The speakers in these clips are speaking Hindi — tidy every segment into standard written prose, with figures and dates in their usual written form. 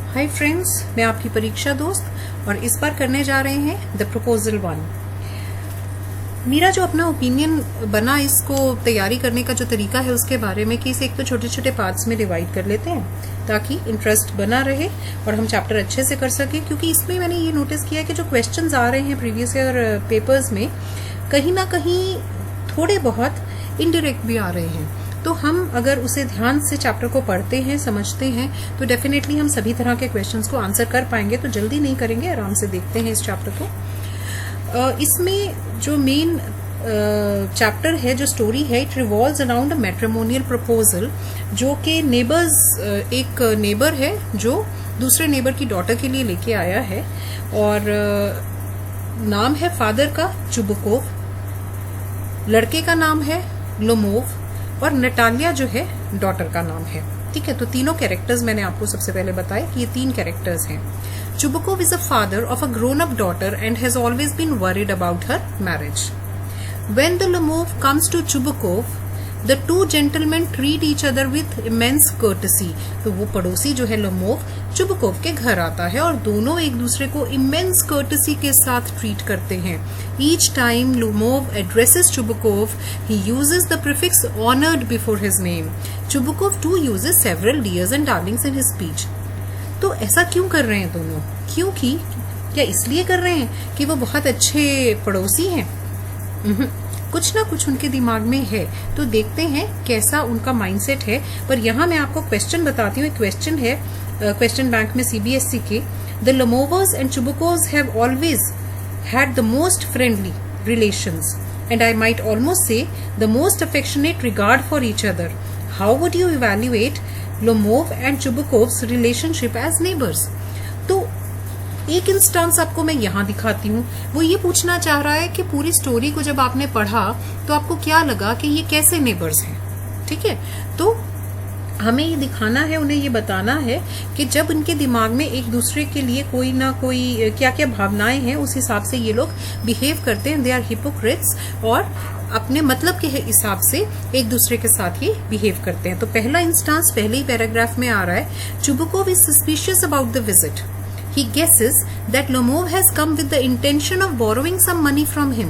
हाय फ्रेंड्स, मैं आपकी परीक्षा दोस्त और इस बार करने जा रहे हैं द प्रपोजल 1। मेरा जो अपना ओपिनियन बना इसको तैयारी करने का जो तरीका है उसके बारे में कि इसे एक तो छोटे छोटे पार्ट्स में डिवाइड कर लेते हैं ताकि इंटरेस्ट बना रहे और हम चैप्टर अच्छे से कर सकें। क्योंकि इसमें मैंने ये नोटिस किया कि जो क्वेश्चंस आ रहे हैं प्रीवियस ईयर पेपर्स में कहीं ना कहीं थोड़े बहुत इनडायरेक्ट भी आ रहे हैं। तो हम अगर उसे ध्यान से चैप्टर को पढ़ते हैं, समझते हैं, तो डेफिनेटली हम सभी तरह के क्वेश्चंस को आंसर कर पाएंगे। तो जल्दी नहीं करेंगे, आराम से देखते हैं इस चैप्टर को। इसमें जो मेन चैप्टर है, जो स्टोरी है, it revolves around a matrimonial proposal, जो कि एक नेबर है जो दूसरे नेबर की डॉटर के लिए लेके आया है और नाम है फादर का चुबुकोव, लड़के का नाम है लोमोव और नटालिया जो है डॉटर का नाम है। ठीक है, तो तीनों कैरेक्टर्स मैंने आपको सबसे पहले बताया कि ये 3 कैरेक्टर्स हैं। Chubukov is a father of a grown up daughter and has always been worried about her marriage. When the Lomov comes to Chubukov, the two gentlemen treat each other with immense courtesy. तो वो पड़ोसी जो है लोमोव चुबुकोव के घर आता है और दोनों एक दूसरे को immense courtesy के साथ ट्रीट करते हैं। Each time Lomov addresses Chubukov, he uses the prefix honored before his name. Chubukov too uses several dears and darlings in his speech. तो ऐसा क्यों कर रहे हैं दोनों? क्योंकि क्या इसलिए कर रहे हैं कि वो बहुत अच्छे पड़ोसी हैं? कुछ ना कुछ उनके दिमाग में है। तो देखते हैं कैसा उनका माइंडसेट है। पर यहाँ मैं आपको क्वेश्चन बताती हूँ। क्वेश्चन है क्वेश्चन बैंक में CBSE के, the Lomovs and Chubukovs have always had the most friendly relations and I might almost say the most affectionate regard for each other. How would you evaluate Lomov and Chubukov's relationship as neighbours? तो एक इंस्टेंस आपको मैं यहाँ दिखाती हूँ। वो ये पूछना चाह रहा है कि पूरी स्टोरी को जब आपने पढ़ा तो आपको क्या लगा कि ये कैसे नेबर्स हैं। ठीक है, तो हमें ये दिखाना है, उन्हें ये बताना है कि जब इनके दिमाग में एक दूसरे के लिए कोई ना कोई क्या क्या भावनाएं हैं, उस हिसाब से ये लोग बिहेव करते हैं। दे आर हिपोक्रेट्स और अपने मतलब के हिसाब से एक दूसरे के साथ ये बिहेव करते हैं। तो पहला इंस्टेंस पहले ही पैराग्राफ में आ रहा है। Chubukov is suspicious about the visit. He guesses that Lomov has come with the intention of borrowing some money from him.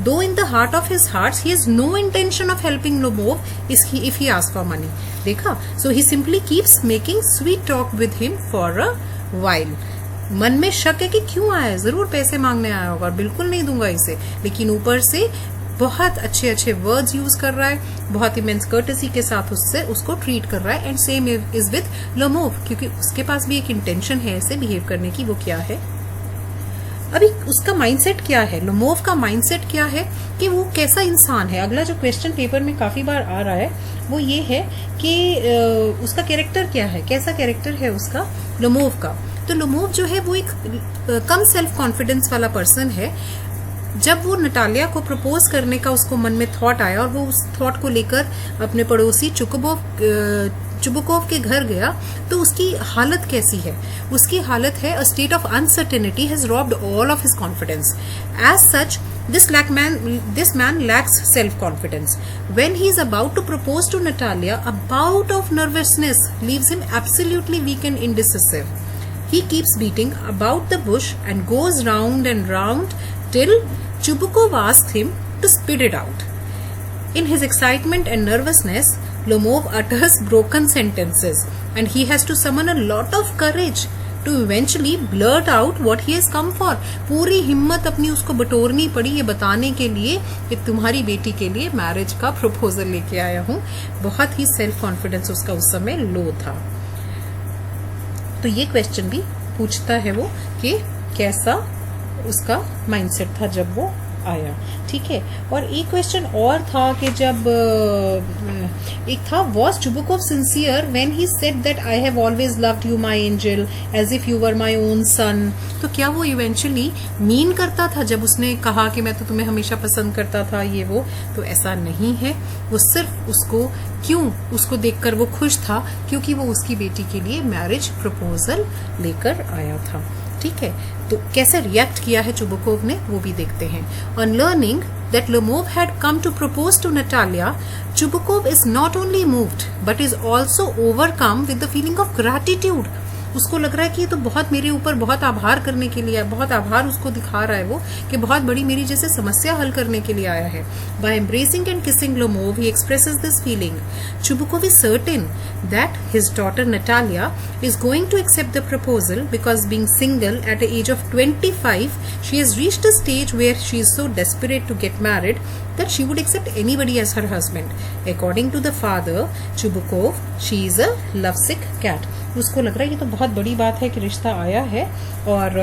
Though in the heart of his hearts, he has no intention of helping Lomov if he asks for money. देखा? So he simply keeps making sweet talk with him for a while. मन में शक है कि क्यों आया, जरूर पैसे मांगने आया होगा, बिल्कुल नहीं दूंगा इसे, लेकिन ऊपर से बहुत अच्छे अच्छे वर्ड्स यूज कर रहा है, बहुत इमेंस कर्टेसी के साथ उसको ट्रीट कर रहा है। And same is with Lomov, क्योंकि उसके पास भी एक इंटेंशन है ऐसे बिहेव करने की। वो क्या है, अभी उसका माइंडसेट क्या है, लोमोव का माइंडसेट क्या है, कि वो कैसा इंसान है। अगला जो क्वेश्चन पेपर में काफी बार आ रहा है वो ये है कि उसका कैरेक्टर क्या है, कैसा कैरेक्टर है उसका लोमोव का। तो लोमोव जो है वो एक कम सेल्फ कॉन्फिडेंस वाला पर्सन है। जब वो नटालिया को प्रपोज करने का उसको मन में थॉट आया और वो उस थॉट को लेकर अपने पड़ोसी चुबुकोव के घर गया, तो उसकी हालत कैसी है? उसकी हालत है, a state of uncertainty has robbed all of his confidence. As such this man lacks self-confidence. When he is about to propose to Natalia, a bout of nervousness leaves him absolutely weak and indecisive. He keeps beating about the bush and goes round and round till Chubukov asks him to spit it out. In his excitement and nervousness, Lomov utters broken sentences and he has to summon a lot of courage to eventually blurt out what he has come for. पूरी हिम्मत अपनी उसको बटोरनी पड़ी ये बताने के लिए कि तुम्हारी बेटी के लिए मैरिज का प्रपोजल लेके आया हूँ। बहुत ही सेल्फ कॉन्फिडेंस उसका उस समय लो था। तो ये क्वेश्चन भी पूछता है वो कि कैसा उसका माइंडसेट था जब वो आया। ठीक है, और एक क्वेश्चन और था कि जब एक था, was Chubukov sincere when he said that I have always loved you my angel as if you were my own son. तो क्या वो इवेंचुअली मीन करता था जब उसने कहा कि मैं तो तुम्हें हमेशा पसंद करता था, ये वो? तो ऐसा नहीं है। वो सिर्फ उसको देखकर वो खुश था क्योंकि वो उसकी बेटी के लिए मैरिज प्रपोजल लेकर आया था। ठीक है, तो कैसे रिएक्ट किया है चुबुकोव ने वो भी देखते हैं। On learning that Lomov had come to propose to Natalia, Chubukov is not only moved but is also overcome with the feeling of gratitude. उसको लग रहा है कि ये तो बहुत मेरे ऊपर बहुत आभार करने के लिए है, बहुत आभार उसको दिखा रहा है वो कि बहुत बड़ी मेरी जैसे समस्या हल करने के लिए आया है. By embracing and kissing Lomov, he expresses this feeling. Chubukov is certain that his daughter Natalia is going to accept the proposal because being single at the age of 25, she has reached a stage where she is so desperate to get married that she would accept anybody as her husband. According to the father, Chubukov, she is a lovesick cat. उसको लग रहा है ये तो बहुत बड़ी बात है कि रिश्ता आया है और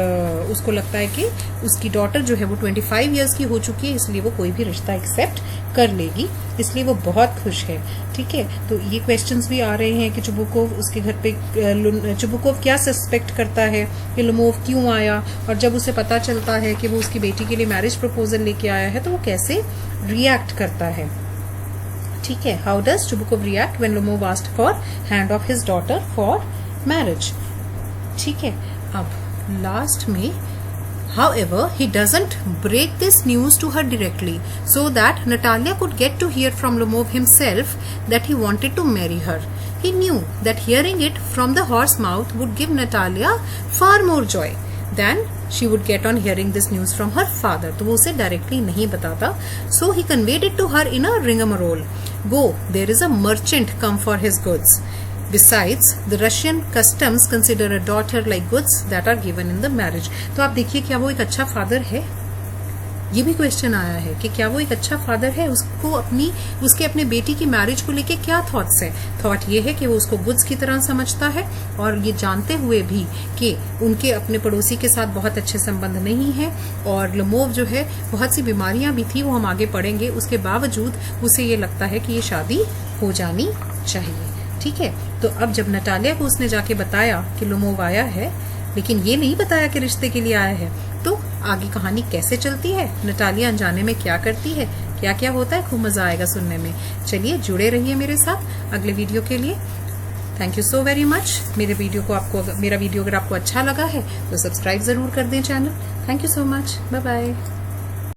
उसको लगता है कि उसकी डॉटर जो है वो 25 इयर्स की हो चुकी है, इसलिए वो कोई भी रिश्ता एक्सेप्ट कर लेगी, इसलिए वो बहुत खुश है. ठीक है, तो ये क्वेश्चंस भी आ रहे हैं कि चुबुकोव उसके घर पे चुबुकोव क्या सस्पेक्ट करता है कि लोमोव क्यों आया, और जब उसे पता चलता है कि वो उसकी बेटी के लिए मैरिज प्रपोजल लेके आया है तो वो कैसे रिएक्ट करता है. ठीक है, how does Chubukov react when Lomov asked for hand of his daughter for marriage. ठीक है, अब लास्ट में however he doesn't break this news to her directly so that Natalia could get to hear from Lomov himself that he wanted to marry her. He knew that hearing it from the horse's mouth would give Natalia far more joy than she would get on hearing this news from her father. तो वो उसे directly नहीं बताता. So he conveyed it to her in a rigmarole. Go, there is a merchant come for his goods. Besides, the Russian customs consider a daughter like goods that are given in the marriage. तो आप देखिए क्या वो एक अच्छा फादर है, ये भी क्वेश्चन आया है कि क्या वो एक अच्छा फादर है. उसको उसके अपने बेटी की मैरिज को लेके क्या थॉट्स है. थॉट ये है कि वो उसको गुड्स की तरह समझता है और ये जानते हुए भी कि उनके अपने पड़ोसी के साथ बहुत अच्छे संबंध नहीं है और लोमोव जो है बहुत सी बीमारियां भी थी, वो हम आगे पढ़ेंगे, उसके बावजूद उसे ये लगता है कि ये शादी हो जानी चाहिए. ठीक है, तो अब जब नटालिया को उसने जाके बताया कि लोमोव आया है, लेकिन ये नहीं बताया कि रिश्ते के लिए आया है, तो आगे कहानी कैसे चलती है, नटालिया अनजाने में क्या करती है, क्या क्या होता है, खूब मजा आएगा सुनने में. चलिए जुड़े रहिए मेरे साथ अगले वीडियो के लिए. Thank you so very much. मेरा वीडियो अगर आपको अच्छा लगा है तो सब्सक्राइब जरूर कर दें channel. Thank you so much. Bye bye.